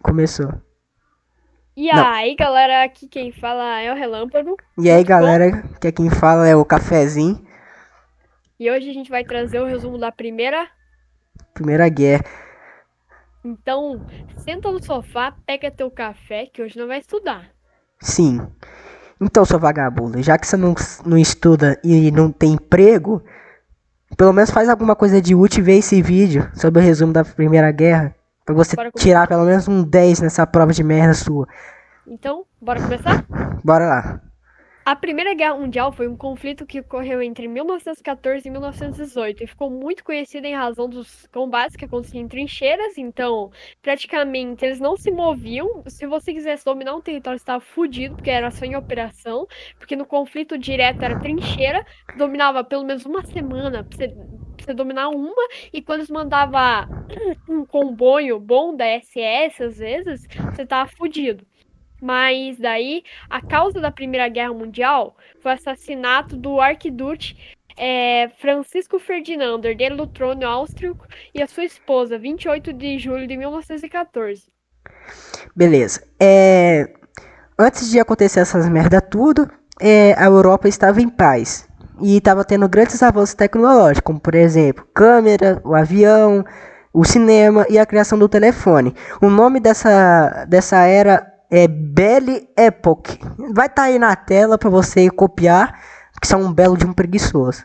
Começou. E Não. aí, galera, aqui quem fala é o Relâmpago, E aí, junto com. galera, que é quem fala é o Cafezinho, E hoje a gente vai trazer o resumo da primeira. Primeira Guerra. Então, senta no sofá, pega teu café, que hoje não vai estudar. Sim. Então, seu vagabundo, já que você não estuda e não tem emprego, pelo menos faz alguma coisa de útil e vê esse vídeo sobre o resumo da Primeira Guerra, pra você Bora tirar começar? pelo menos um 10 nessa prova de merda sua. Então, bora começar? Bora lá. A Primeira Guerra Mundial foi um conflito que ocorreu entre 1914 e 1918 e ficou muito conhecido em razão dos combates que aconteciam em trincheiras. Então, praticamente, eles não se moviam. Se você quisesse dominar um território, você estava fudido, porque era só em operação. Porque no conflito direto era trincheira, dominava pelo menos uma semana pra você dominar uma. E quando eles mandavam um comboio bom da SS, às vezes, você tava fudido. Mas daí, a causa da Primeira Guerra Mundial foi o assassinato do arquiduque Francisco Ferdinando, herdeiro do trono austríaco, e a sua esposa, 28 de julho de 1914. Beleza. Antes de acontecer essas merda tudo, a Europa estava em paz. E estava tendo grandes avanços tecnológicos, como por exemplo, câmera, o avião, o cinema e a criação do telefone. O nome dessa era é Belle Époque. Vai estar aí na tela para você copiar, que são um belo de um preguiçoso.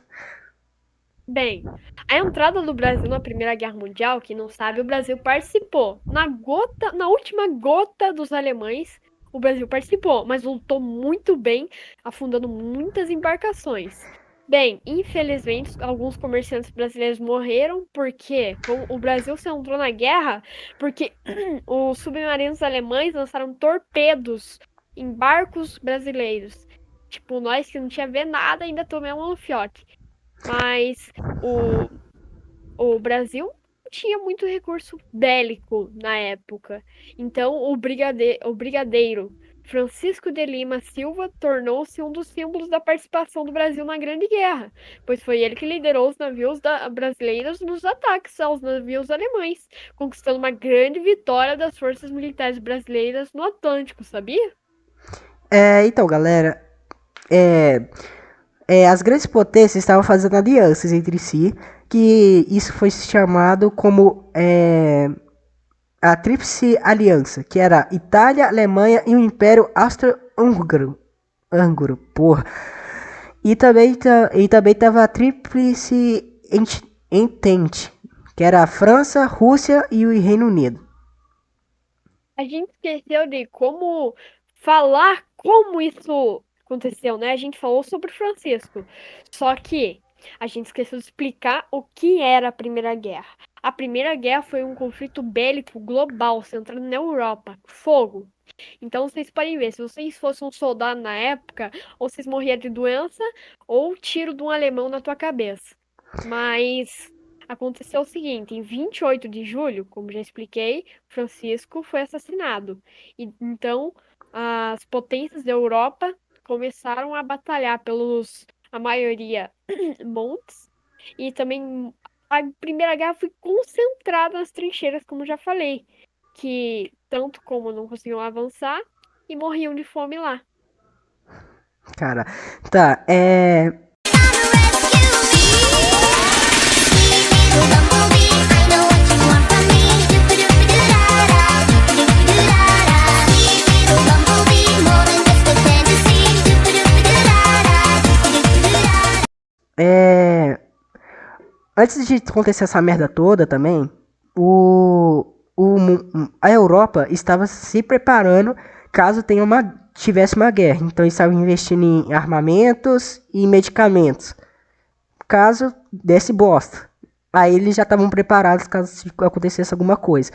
Bem, a entrada do Brasil na Primeira Guerra Mundial, quem não sabe, o Brasil participou. Na última gota dos alemães, o Brasil participou, mas lutou muito bem, afundando muitas embarcações. Bem, infelizmente, alguns comerciantes brasileiros morreram porque o Brasil se entrou na guerra porque os submarinos alemães lançaram torpedos em barcos brasileiros. Tipo, nós que não tinha ver nada ainda tomamos um fiote. Mas o, o Brasil não tinha muito recurso bélico na época. Então, o brigadeiro Francisco de Lima Silva tornou-se um dos símbolos da participação do Brasil na Grande Guerra, pois foi ele que liderou os navios brasileiros nos ataques aos navios alemães, conquistando uma grande vitória das forças militares brasileiras no Atlântico, sabia? Então, galera, as grandes potências estavam fazendo alianças entre si, que isso foi chamado como a Tríplice Aliança, que era Itália, Alemanha e o Império Austro-Húngaro. Porra. E também tava a Tríplice Entente, que era a França, Rússia e o Reino Unido. A gente esqueceu de como falar como isso aconteceu, né? A gente falou sobre Francisco. Só que a gente esqueceu de explicar o que era a Primeira Guerra. A Primeira Guerra foi um conflito bélico global centrado na Europa. Fogo. Então vocês podem ver, se vocês fossem um soldado na época, ou vocês morriam de doença, ou tiro de um alemão na tua cabeça. Mas aconteceu o seguinte, em 28 de julho, como já expliquei, Francisco foi assassinado. E então as potências da Europa começaram a batalhar pelos, a maioria, montes. E também a Primeira Guerra foi concentrada nas trincheiras, como já falei, que tanto como não conseguiam avançar e morriam de fome lá. Cara, tá, é... Antes de acontecer essa merda toda também, a Europa estava se preparando caso tivesse uma guerra. Então eles estavam investindo em armamentos e medicamentos. Caso desse bosta. Aí eles já estavam preparados caso acontecesse alguma coisa.